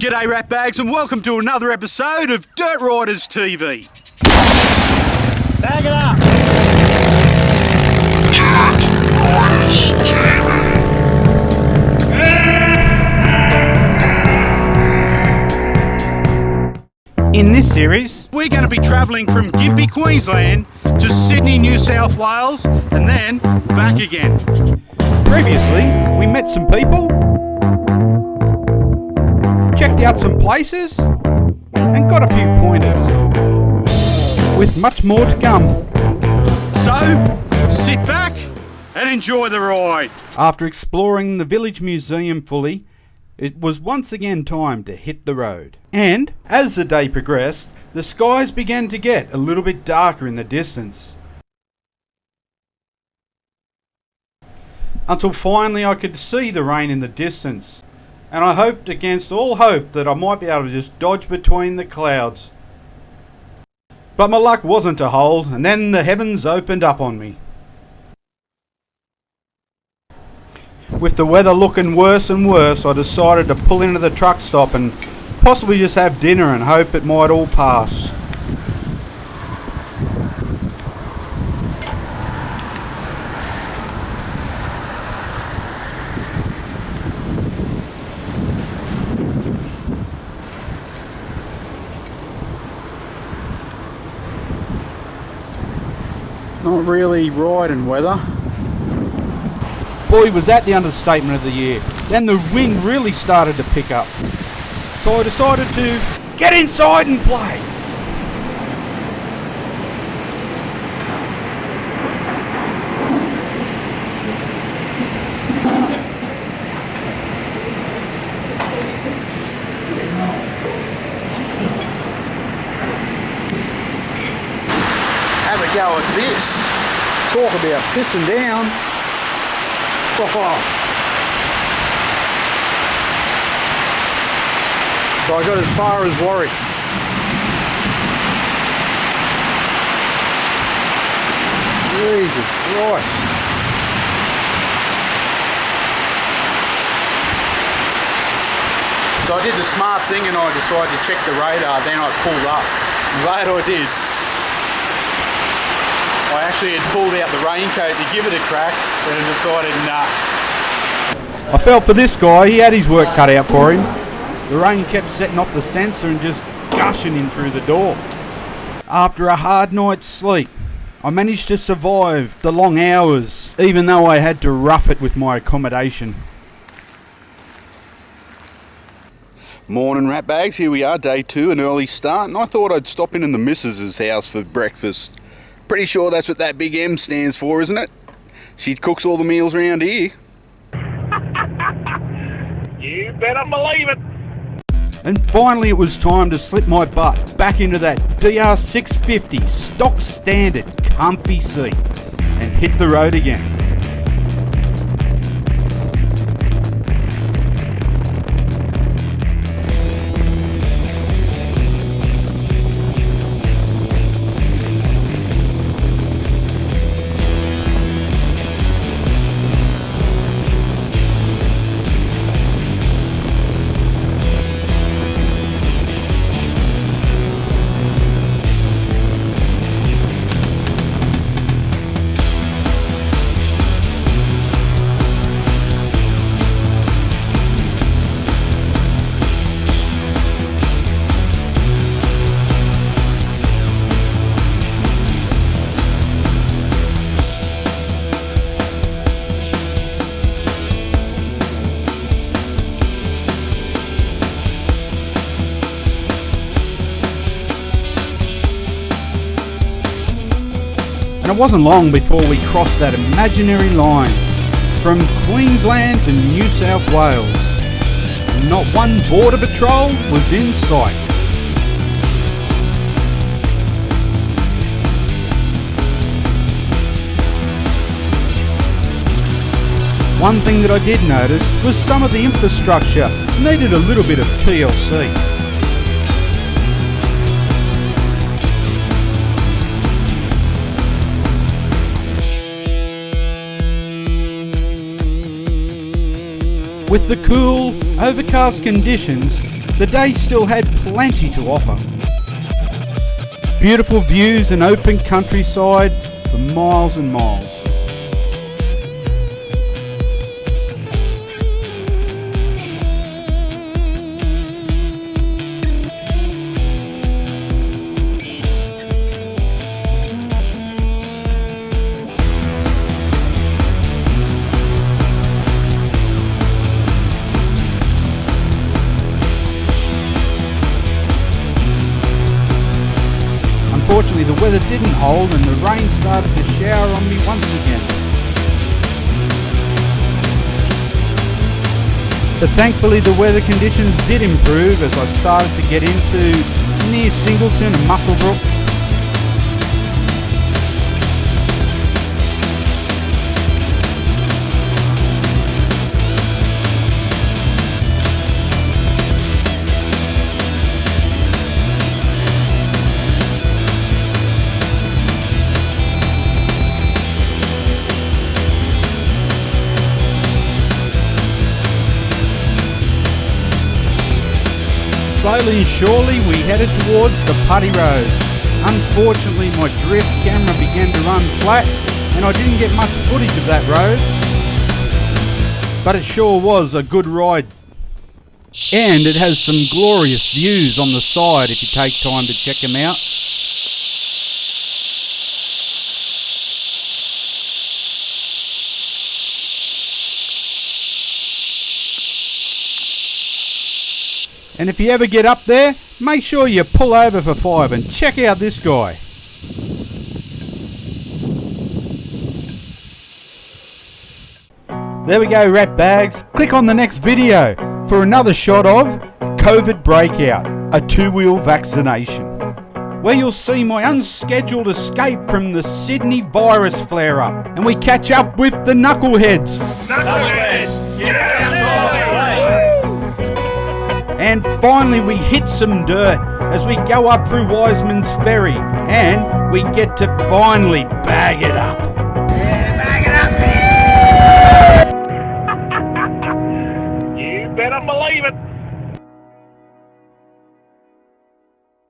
G'day Ratbags and welcome to another episode of Dirt Riders TV. Bag it up! In this series, we're going to be travelling from Gympie, Queensland to Sydney, New South Wales and then back again. Previously, we met some people, checked out some places and got a few pointers, with much more to come. So, sit back and enjoy the ride. After exploring the village museum fully, it was once again time to hit the road. And as the day progressed, the skies began to get a little bit darker in the distance. Until finally I could see the rain in the distance. And I hoped against all hope that I might be able to just dodge between the clouds. But my luck wasn't to hold, and then the heavens opened up on me. With the weather looking worse and worse, I decided to pull into the truck stop and possibly just have dinner and hope it might all pass. Not really riding weather. Boy, was that the understatement of the year. Then the wind really started to pick up. So I decided to get inside and play. Have a go at this. Talk about pissing down. Oh. So I got as far as Warwick. Jesus Christ. So I did the smart thing and I decided to check the radar, then I pulled up. Glad I did. I actually had pulled out the raincoat to give it a crack, but I decided nah. I felt for this guy, he had his work cut out for him. The rain kept setting off the sensor and just gushing in through the door. After a hard night's sleep, I managed to survive the long hours, even though I had to rough it with my accommodation. Morning Ratbags, here we are, day 2, an early start, and I thought I'd stop in the missus's house for breakfast. Pretty sure that's what that big M stands for, isn't it? She cooks all the meals around here. You better believe it. And finally it was time to slip my butt back into that DR650 stock standard comfy seat and hit the road again. And it wasn't long before we crossed that imaginary line from Queensland to New South Wales. Not one border patrol was in sight. One thing that I did notice was some of the infrastructure needed a little bit of TLC. With the cool, overcast conditions, The day still had plenty to offer. Beautiful views and open countryside for miles and miles. Unfortunately, the weather didn't hold and the rain started to shower on me once again. But thankfully the weather conditions did improve as I started to get into near Singleton and Musselbrook. Slowly and surely we headed towards the Putty Road. Unfortunately my drift camera began to run flat and I didn't get much footage of that road. But it sure was a good ride. And it has some glorious views on the side if you take time to check them out. And if you ever get up there, make sure you pull over for 5 and check out this guy. There we go, Ratbags. Click on the next video for another shot of COVID Breakout, a 2-wheel vaccination, where you'll see my unscheduled escape from the Sydney virus flare-up, and we catch up with the knuckleheads. Knuckleheads, get outside! And finally we hit some dirt as we go up through Wiseman's Ferry and we get to finally bag it up.